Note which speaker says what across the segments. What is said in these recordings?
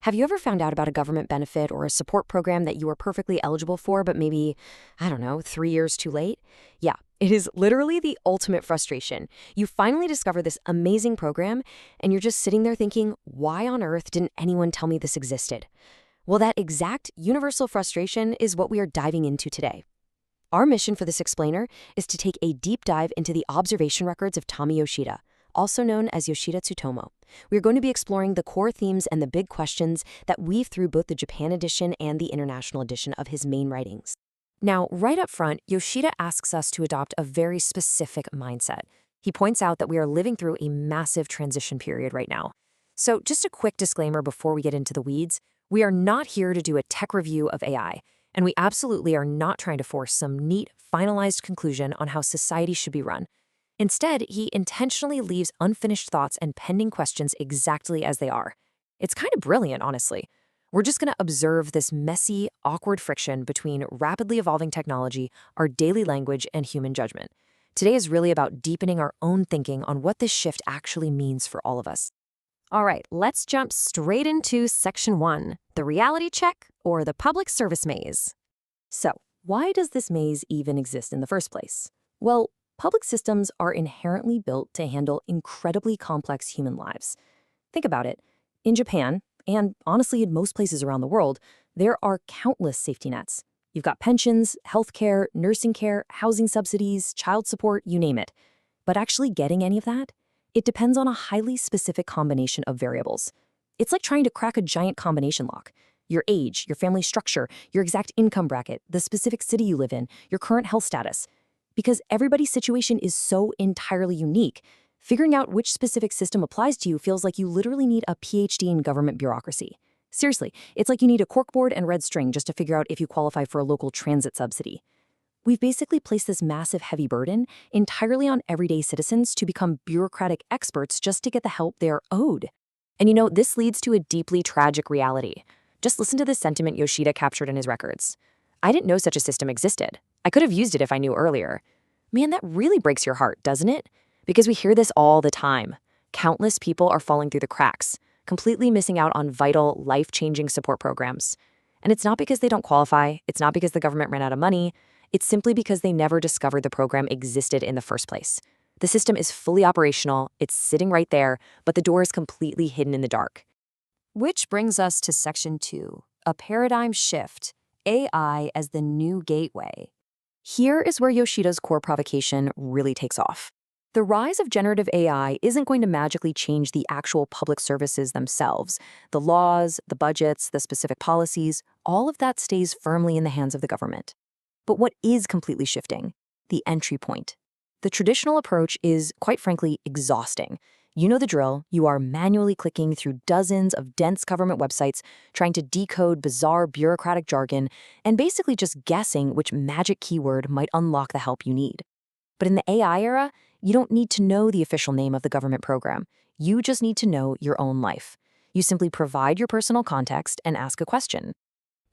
Speaker 1: Have you ever found out about a government benefit or a support program that you were perfectly eligible for, but maybe, I don't know, 3 years too late? Yeah, it is literally the ultimate frustration. You finally discover this amazing program, and you're just sitting there thinking, why on earth didn't anyone tell me this existed? Well, that exact universal frustration is what we are diving into today. Our mission for this explainer is to take a deep dive into the observation records of Tommy Yoshida, also known as Yoshida Tsutomu. We're going to be exploring the core themes and the big questions that weave through both the Japan edition and the international edition of his main writings. Now, right up front, Yoshida asks us to adopt a very specific mindset. He points out that we are living through a massive transition period right now. So just a quick disclaimer before we get into the weeds, we are not here to do a tech review of AI, and we absolutely are not trying to force some neat, finalized conclusion on how society should be run. Instead, he intentionally leaves unfinished thoughts and pending questions exactly as they are. It's kind of brilliant, honestly. We're just going to observe this messy, awkward friction between rapidly evolving technology, our daily language, and human judgment. Today is really about deepening our own thinking on what this shift actually means for all of us.
Speaker 2: All right, let's jump straight into Section 1, the reality check or the public service maze.
Speaker 1: So, why does this maze even exist in the first place? Well, public systems are inherently built to handle incredibly complex human lives. Think about it. In Japan, and honestly in most places around the world, there are countless safety nets. You've got pensions, healthcare, nursing care, housing subsidies, child support, you name it. But actually getting any of that? It depends on a highly specific combination of variables. It's like trying to crack a giant combination lock. Your age, your family structure, your exact income bracket, the specific city you live in, your current health status. Because everybody's situation is so entirely unique, figuring out which specific system applies to you feels like you literally need a PhD in government bureaucracy. Seriously, it's like you need a corkboard and red string just to figure out if you qualify for a local transit subsidy. We've basically placed this massive heavy burden entirely on everyday citizens to become bureaucratic experts just to get the help they are owed. And this leads to a deeply tragic reality. Just listen to the sentiment Yoshida captured in his records. I didn't know such a system existed. I could have used it if I knew earlier. Man, that really breaks your heart, doesn't it? Because we hear this all the time. Countless people are falling through the cracks, completely missing out on vital, life-changing support programs. And it's not because they don't qualify, it's not because the government ran out of money, it's simply because they never discovered the program existed in the first place. The system is fully operational, it's sitting right there, but the door is completely hidden in the dark.
Speaker 2: Which brings us to Section 2, a paradigm shift, AI as the new gateway.
Speaker 1: Here is where Yoshida's core provocation really takes off. The rise of generative AI isn't going to magically change the actual public services themselves. The laws, the budgets, the specific policies, all of that stays firmly in the hands of the government. But what is completely shifting? The entry point. The traditional approach is, quite frankly, exhausting. You know the drill. You are manually clicking through dozens of dense government websites, trying to decode bizarre bureaucratic jargon, and basically just guessing which magic keyword might unlock the help you need. But in the AI era, you don't need to know the official name of the government program. You just need to know your own life. You simply provide your personal context and ask a question.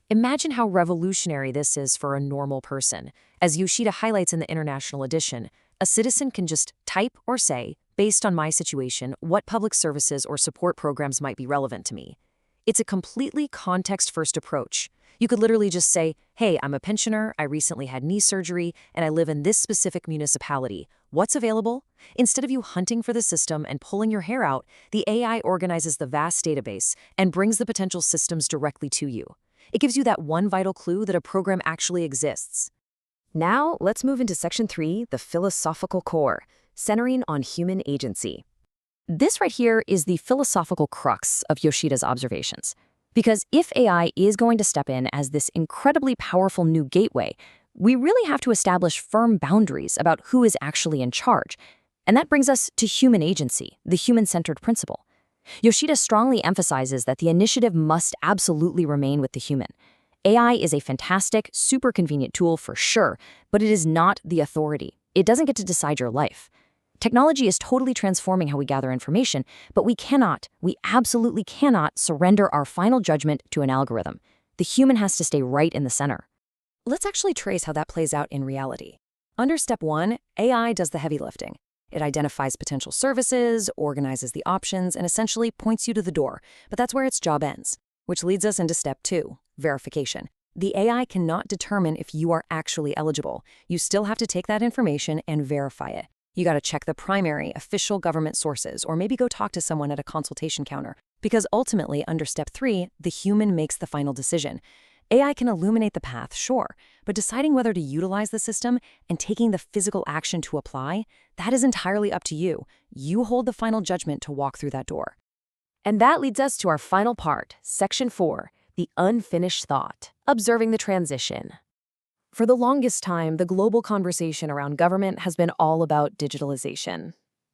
Speaker 1: Imagine how revolutionary this is for a normal person. As Yoshida highlights in the international edition, a citizen can just type or say, based on my situation, what public services or support programs might be relevant to me. It's a completely context-first approach. You could literally just say, hey, I'm a pensioner, I recently had knee surgery, and I live in this specific municipality. What's available? Instead of you hunting for the system and pulling your hair out, the AI organizes the vast database and brings the potential systems directly to you. It gives you that one vital clue that a program actually exists. Now, let's move into Section 3, the philosophical core, centering on human agency. This right here is the philosophical crux of Yoshida's observations. Because if AI is going to step in as this incredibly powerful new gateway, we really have to establish firm boundaries about who is actually in charge. And that brings us to human agency, the human-centered principle. Yoshida strongly emphasizes that the initiative must absolutely remain with the human. AI is a fantastic, super convenient tool for sure, but it is not the authority. It doesn't get to decide your life. Technology is totally transforming how we gather information, but we absolutely cannot surrender our final judgment to an algorithm. The human has to stay right in the center. Let's actually trace how that plays out in reality. Under step 1, AI does the heavy lifting. It identifies potential services, organizes the options, and essentially points you to the door, but that's where its job ends. Which leads us into step 2, verification. The AI cannot determine if you are actually eligible. You still have to take that information and verify it. You got to check the primary, official government sources, or maybe go talk to someone at a consultation counter. Because ultimately, under step 3, the human makes the final decision. AI can illuminate the path, sure, but deciding whether to utilize the system and taking the physical action to apply, that is entirely up to you. You hold the final judgment to walk through that door. And that leads us to our final part, section 4, the unfinished thought, observing the transition. For the longest time, the global conversation around government has been all about digitalization.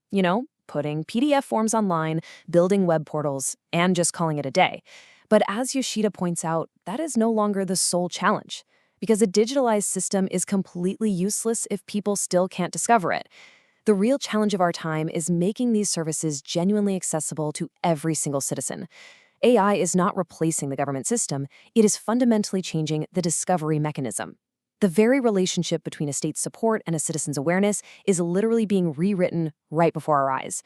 Speaker 1: You know, putting PDF forms online, building web portals, and just calling it a day. But as Yoshida points out, that is no longer the sole challenge, because a digitalized system is completely useless if people still can't discover it. The real challenge of our time is making these services genuinely accessible to every single citizen. AI is not replacing the government system, it is fundamentally changing the discovery mechanism. The very relationship between a state's support and a citizen's awareness is literally being rewritten right before our eyes.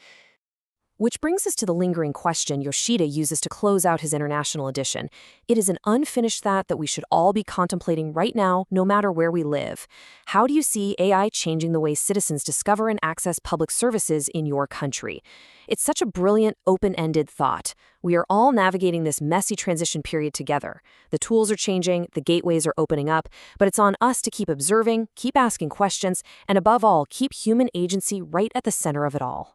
Speaker 1: Which brings us to the lingering question Yoshida uses to close out his international edition. It is an unfinished thought that we should all be contemplating right now, no matter where we live. How do you see AI changing the way citizens discover and access public services in your country? It's such a brilliant, open-ended thought. We are all navigating this messy transition period together. The tools are changing, the gateways are opening up, but it's on us to keep observing, keep asking questions, and above all, keep human agency right at the center of it all.